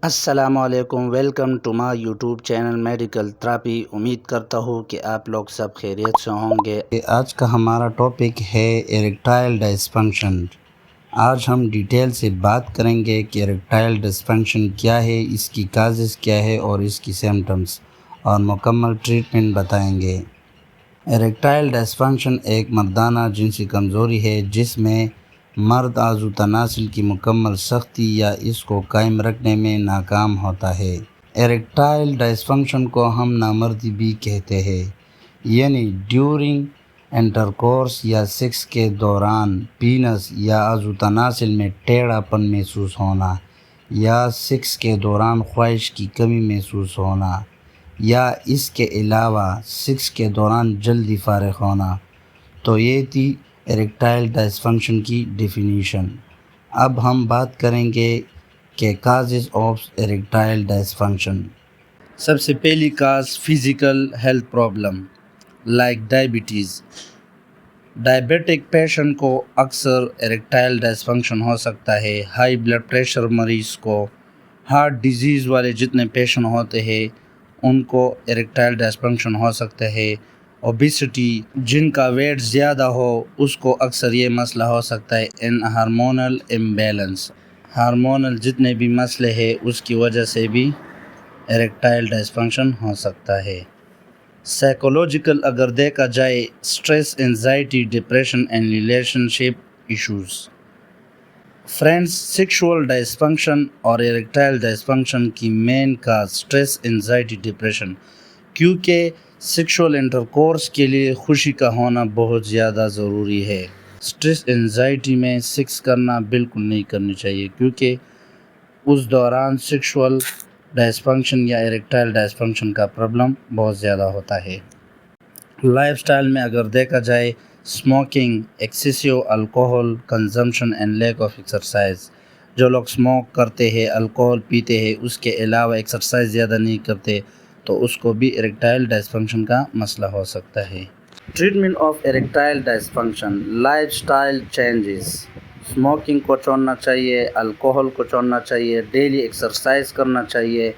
السلام علیکم، welcome to my YouTube channel medical therapy. امید کرتا ہوں کہ آپ لوگ سب خیریت سے ہوں گے۔ آج کا ہمارا ٹاپک ہے ایریکٹائل ڈسفنکشن۔ آج ہم ڈیٹیل سے بات کریں گے کہ ایریکٹائل ڈسفنکشن کیا ہے، اس کی کازز کیا ہے اور اس کی سمپٹمز، اور مکمل ٹریٹمنٹ بتائیں گے۔ ایریکٹائل ڈسفنکشن ایک مردانہ جنسی کمزوری ہے جس میں مرد عضو تناسل کی مکمل سختی یا اس کو قائم رکھنے میں ناکام ہوتا ہے۔ ایریکٹائل ڈسفنکشن کو ہم نامردی بھی کہتے ہیں، یعنی ڈیورنگ انٹرکورس یا سیکس کے دوران پینس یا عضو تناسل میں ٹیڑھا پن محسوس ہونا، یا سیکس کے دوران خواہش کی کمی محسوس ہونا، یا اس کے علاوہ سیکس کے دوران جلدی فارغ ہونا۔ تو یہ تھی ایریکٹائل ڈسفنکشن کی ڈیفینیشن۔ اب ہم بات کریں گے کہ کازز آف ایریکٹائل ڈسفنکشن۔ سب سے پہلی cause physical health problem like diabetes. Diabetic patient کو اکثر ایریکٹائل ڈسفنکشن ہو سکتا ہے۔ ہائی بلڈ پریشر مریض کو، ہارٹ ڈیزیز والے جتنے پیشنٹ ہوتے ہیں ان کو ایریکٹائل ڈسفنکشن ہو سکتا ہے۔ اوبیسٹی، جن کا ویٹ زیادہ ہو اس کو اکثر یہ مسئلہ ہو سکتا ہے۔ ان ہارمونل امبیلنس، ہارمونل جتنے بھی مسئلے ہیں اس کی وجہ سے بھی ایریکٹائل ڈسفنکشن ہو سکتا ہے۔ سائیکولوجیکل اگر دیکھا جائے، stress, anxiety, depression and relationship issues. Friends, sexual dysfunction اور ایریکٹائل ڈسفنکشن کی main cause stress, anxiety, depression, کیونکہ سیکشول انٹرکورس کے لیے خوشی کا ہونا بہت زیادہ ضروری ہے۔ اسٹریس انزائٹی میں سیکس کرنا بالکل نہیں کرنی چاہیے، کیونکہ اس دوران سیکشول ڈسفنکشن یا ایریکٹائل ڈسفنکشن کا پرابلم بہت زیادہ ہوتا ہے۔ لائف سٹائل میں اگر دیکھا جائے، smoking, excessive alcohol consumption and lack of exercise. جو لوگ اسموک کرتے ہیں، الکوہل پیتے ہیں، اس کے علاوہ ایکسرسائز زیادہ نہیں کرتے تو اس کو بھی ایریکٹائل ڈسفنکشن کا مسئلہ ہو سکتا ہے۔ Treatment of erectile dysfunction, lifestyle changes. Smoking کو چھوڑنا چاہیے، الکوہل کو چھوڑنا چاہیے، ڈیلی ایکسرسائز کرنا چاہیے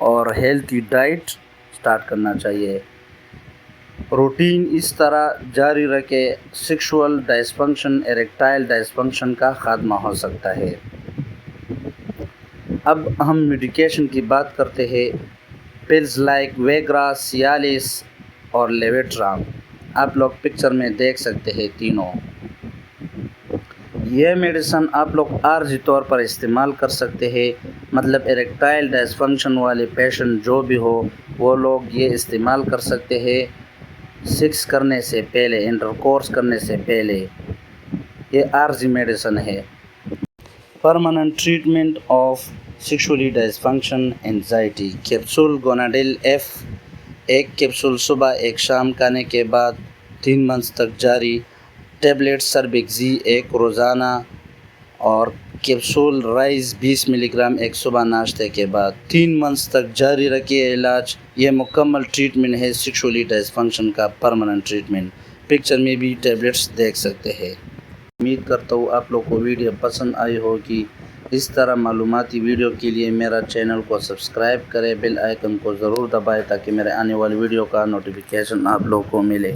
اور ہیلتھی ڈائٹ سٹارٹ کرنا چاہیے۔ روٹین اس طرح جاری رکھے، سیکشول ڈسفنکشن، ایریکٹائل ڈسفنکشن کا خاتمہ ہو سکتا ہے۔ اب ہم میڈیکیشن کی بات کرتے ہیں۔ پلز لائک ویگرا، سیالس اور لیویٹرا، آپ لوگ پکچر میں دیکھ سکتے ہیں تینوں۔ یہ میڈیسن آپ لوگ عارضی طور پر استعمال کر سکتے ہیں، مطلب ایریکٹائل ڈسفنکشن والے پیشنٹ جو بھی ہو وہ لوگ یہ استعمال کر سکتے ہیں سیکس کرنے سے پہلے، انٹرکورس کرنے سے پہلے۔ یہ عارضی میڈیسن ہے۔ Permanent treatment of sexually dysfunction anxiety, capsule گوناڈیل ایف، ایک کیپسول صبح ایک شام کھانے کے بعد 3 منتھ تک جاری۔ ٹیبلٹ سربیکزی ایک روزانہ، اور کیپسول رائز 20 ملی گرام ایک صبح ناشتے کے بعد 3 منتھ تک جاری رکھیے علاج۔ یہ مکمل ٹریٹمنٹ ہے سیکشولی ڈسفنکشن کا، پرماننٹ ٹریٹمنٹ۔ پکچر میں بھی ٹیبلٹس دیکھ سکتے ہیں۔ امید کرتا ہوں آپ لوگ کو ویڈیو پسند آئی ہوگی۔ اس طرح معلوماتی ویڈیو کے لیے میرا چینل کو سبسکرائب کریں، بیل آئیکن کو ضرور دبائیں تاکہ میرے آنے والی ویڈیو کا نوٹیفیکیشن آپ لوگ کو ملے۔